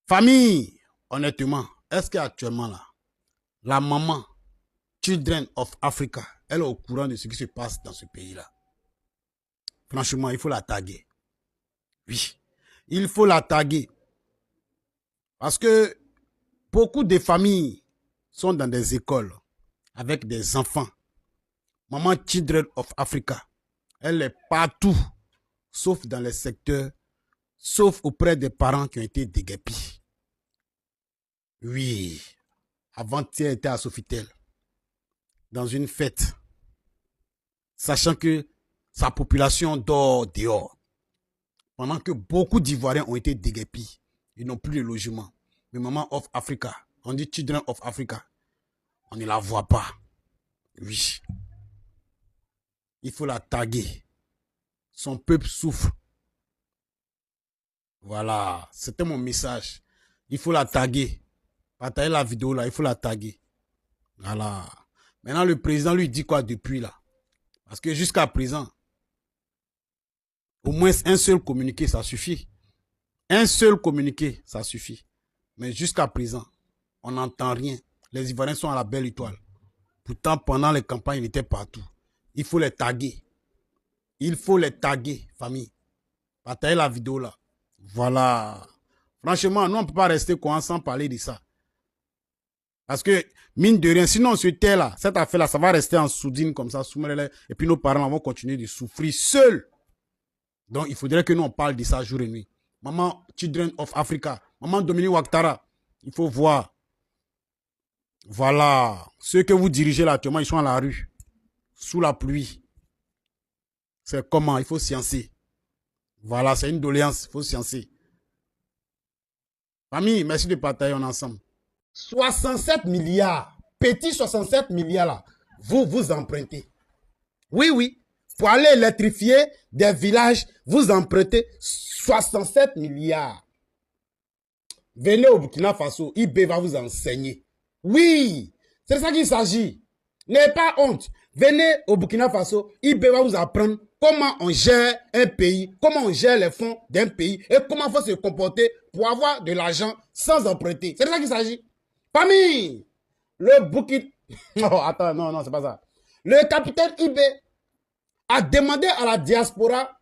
Famille, honnêtement, est-ce qu'actuellement là, la maman Children of Africa, elle est au courant de ce qui se passe dans ce pays-là? Franchement, il faut la taguer. Oui, il faut la taguer. Parce que beaucoup de familles sont dans des écoles avec des enfants. Maman Children of Africa, elle est partout, sauf dans les secteurs, sauf auprès des parents qui ont été déguerpis. Oui, avant-hier, elle était à Sofitel, dans une fête, sachant que sa population dort dehors. Pendant que beaucoup d'Ivoiriens ont été déguerpis, ils n'ont plus de logement. Mais Maman of Africa, on dit Children of Africa, on ne la voit pas. Oui. Il faut la taguer. Son peuple souffre. Voilà, c'était mon message. Il faut la taguer. Partagez la vidéo là, il faut la taguer. Voilà. Maintenant, le président lui dit quoi depuis là? Parce que jusqu'à présent, au moins un seul communiqué, ça suffit. Un seul communiqué, ça suffit. Mais jusqu'à présent, on n'entend rien. Les Ivoiriens sont à la belle étoile. Pourtant, pendant les campagnes, ils étaient partout. Il faut les taguer. Il faut les taguer, famille. Partagez la vidéo là. Voilà. Franchement, nous, on ne peut pas rester sans parler de ça. Parce que, mine de rien, sinon on se tait là, cette affaire-là, ça va rester en soudine comme ça, et puis nos parents vont continuer de souffrir seuls. Donc, il faudrait que nous, on parle de ça jour et nuit. Maman Children of Africa, Maman Dominique Ouattara, il faut voir. Voilà. Ceux que vous dirigez là, actuellement, ils sont à la rue, sous la pluie. C'est comment? Il faut sciencer. Voilà, c'est une doléance, il faut sciencer. Famille, merci de partager ensemble. 67 milliards, petit 67 milliards là, vous empruntez. Oui, oui, pour aller électrifier des villages, vous empruntez 67 milliards. Venez au Burkina Faso, IB va vous enseigner. Oui, c'est de ça qu'il s'agit. N'ayez pas honte. Venez au Burkina Faso, IB va vous apprendre comment on gère un pays, comment on gère les fonds d'un pays et comment il faut se comporter pour avoir de l'argent sans emprunter. C'est de ça qu'il s'agit. Famille, le Burkina... Non, attends, non, c'est pas ça. Le capitaine IB a demandé à la diaspora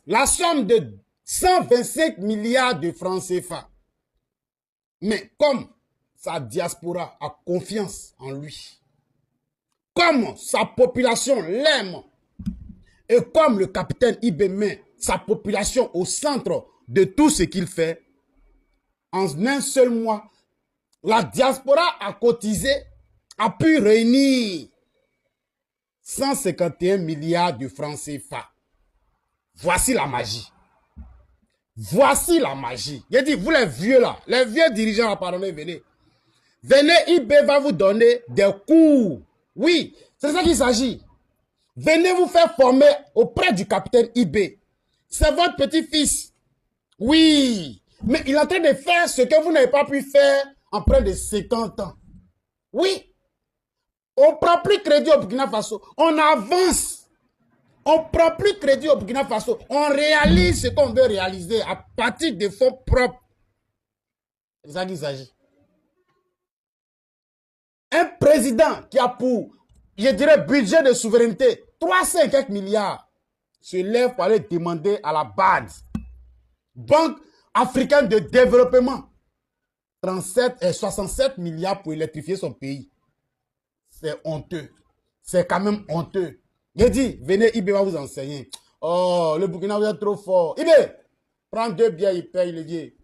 la somme de 125 milliards de francs CFA. Mais comme sa diaspora a confiance en lui, comme sa population l'aime, et comme le capitaine IB met sa population au centre de tout ce qu'il fait, en un seul mois, la diaspora a cotisé, a pu réunir 151 milliards de francs CFA. Voici la magie. Voici la magie. J'ai dit, vous les vieux là, les vieux dirigeants, pardonnez, venez. Venez, IB va vous donner des cours. Oui, c'est ça qu'il s'agit. Venez vous faire former auprès du capitaine IB. C'est votre petit-fils. Oui, mais il est en train de faire ce que vous n'avez pas pu faire en près de 50 ans. Oui, on ne prend plus crédit au Burkina Faso. On avance. On ne prend plus crédit au Burkina Faso. On réalise ce qu'on veut réaliser à partir de fonds propres. C'est ça qu'il s'agit. Un président qui a pour, je dirais, budget de souveraineté, 300 et quelques milliards, se lève pour aller demander à la BAD, Banque africaine de développement, 37 et 67 milliards pour électrifier son pays. C'est honteux. C'est quand même honteux. J'ai dit, venez, IB va vous enseigner. Oh, le Burkina, vous êtes trop fort. IB, prends 2 bières, il paye le vieux.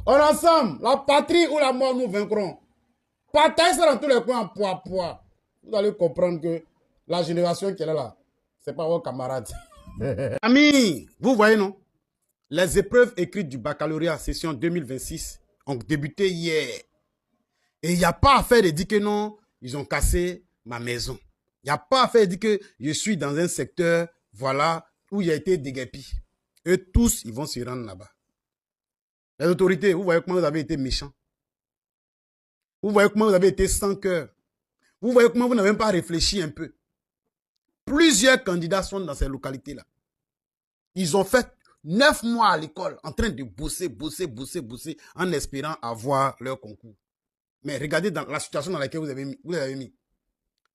On est ensemble, la patrie ou la mort, nous vaincrons. Partagez ça dans tous les coins en poids. Vous allez comprendre que la génération qui est là, c'est pas vos camarades. Amis, vous voyez non? Les épreuves écrites du baccalauréat session 2026 ont débuté hier. Et il n'y a pas à faire de dire que non, ils ont cassé ma maison. Il n'y a pas à faire de dire que je suis dans un secteur, voilà, où il a été déguerpi. Eux tous, ils vont se rendre là-bas. Les autorités, vous voyez comment vous avez été méchants. Vous voyez comment vous avez été sans cœur. Vous voyez comment vous n'avez même pas réfléchi un peu. Plusieurs candidats sont dans ces localités-là. Ils ont fait 9 mois à l'école, en train de bosser, en espérant avoir leur concours. Mais regardez dans la situation dans laquelle vous avez mis.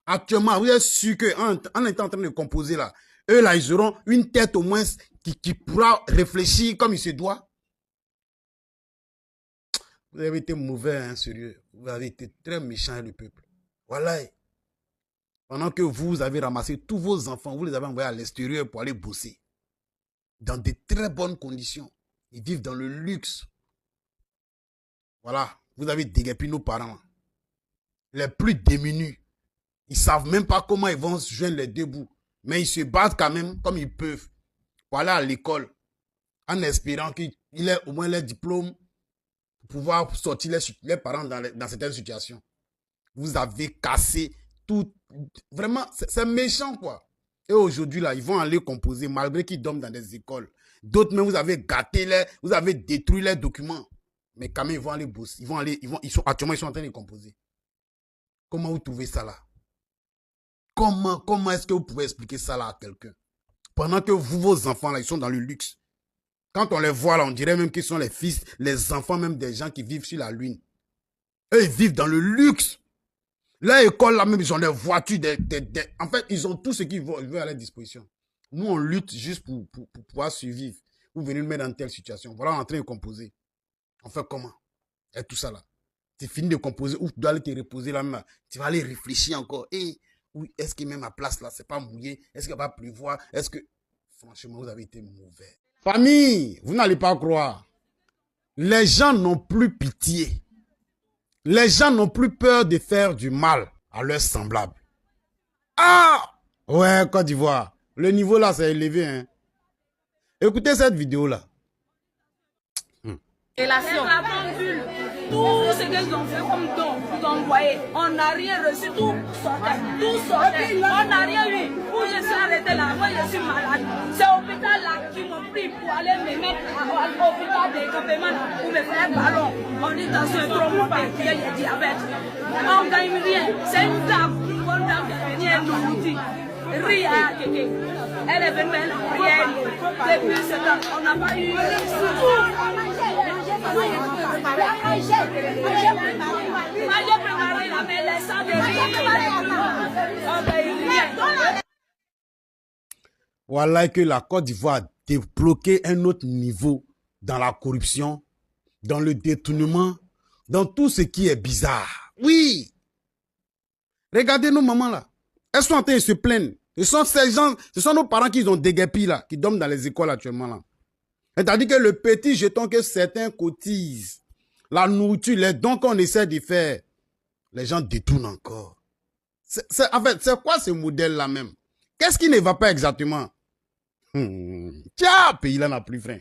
Actuellement, vous êtes sûr qu'en étant en train de composer là, eux là, ils auront une tête au moins qui pourra réfléchir comme il se doit. Vous avez été mauvais, hein, sérieux. Vous avez été très méchant avec le peuple. Voilà. Pendant que vous avez ramassé tous vos enfants, vous les avez envoyés à l'extérieur pour aller bosser. Dans de très bonnes conditions. Ils vivent dans le luxe. Voilà. Vous avez déguerpi nos parents. Les plus démunis. Ils ne savent même pas comment ils vont se joindre les deux bouts. Mais ils se battent quand même comme ils peuvent pour aller à l'école. En espérant qu'il ait au moins les diplômes pour pouvoir sortir les parents dans certaines situations. Vous avez cassé tout. Vraiment, c'est méchant quoi. Et aujourd'hui, là, ils vont aller composer malgré qu'ils dorment dans des écoles. D'autres même, vous avez gâté vous avez détruit les documents. Mais quand même, ils vont aller bosser. Actuellement, ils sont en train de composer. Comment vous trouvez ça là? Comment est-ce que vous pouvez expliquer ça là à quelqu'un? Pendant que vous, vos enfants là, ils sont dans le luxe. Quand on les voit là, on dirait même qu'ils sont les fils, les enfants même des gens qui vivent sur la lune. Eux, ils vivent dans le luxe. Là, école là même, ils ont des voitures, en fait, ils ont tout ce qu'ils veulent à leur disposition. Nous, on lutte juste pour pouvoir survivre. Vous venez nous mettre dans telle situation. Voilà, on est en train de composer. On fait comment? Et tout ça là. Tu finis de composer ou tu dois aller te reposer là même. Tu vas aller réfléchir encore. Et oui, est-ce que même ma place là, c'est pas mouillé? Est-ce qu'il va pas pleuvoir? Est-ce que... Franchement, vous avez été mauvais. Famille, vous n'allez pas croire. Les gens n'ont plus pitié. Les gens n'ont plus peur de faire du mal à leurs semblables. Ah! Ouais, Côte d'Ivoire. Le niveau là, c'est élevé. Hein? Écoutez cette vidéo là. Relation. Tout ce qu'ils ont fait comme don, vous envoyez, on n'a rien reçu, tout sortait, on n'a rien eu. Où je suis arrêté là, moi je suis malade. C'est l'hôpital là qui m'ont pris pour aller me mettre à l'hôpital de Capemana pour me faire ballon. On dit dans ce trop monté, il y a le diabète. On ne gagne rien, c'est une dame qui est venue nous dire. Ria, elle est venue, elle a rien. Depuis ce temps, on n'a pas eu Voilà que la Côte d'Ivoire a débloqué un autre niveau dans la corruption, dans le détournement, dans tout ce qui est bizarre. Oui. Regardez nos mamans là. Elles sont en train de se plaindre. Ce sont ces gens, ce sont nos parents qui ont déguerpi là, qui dorment dans les écoles actuellement là. C'est-à-dire que le petit jeton que certains cotisent, la nourriture, les dons qu'on essaie de faire, les gens détournent encore. En fait, c'est quoi ce modèle-là même? Qu'est-ce qui ne va pas exactement? Tiens, pays là n'a plus frein.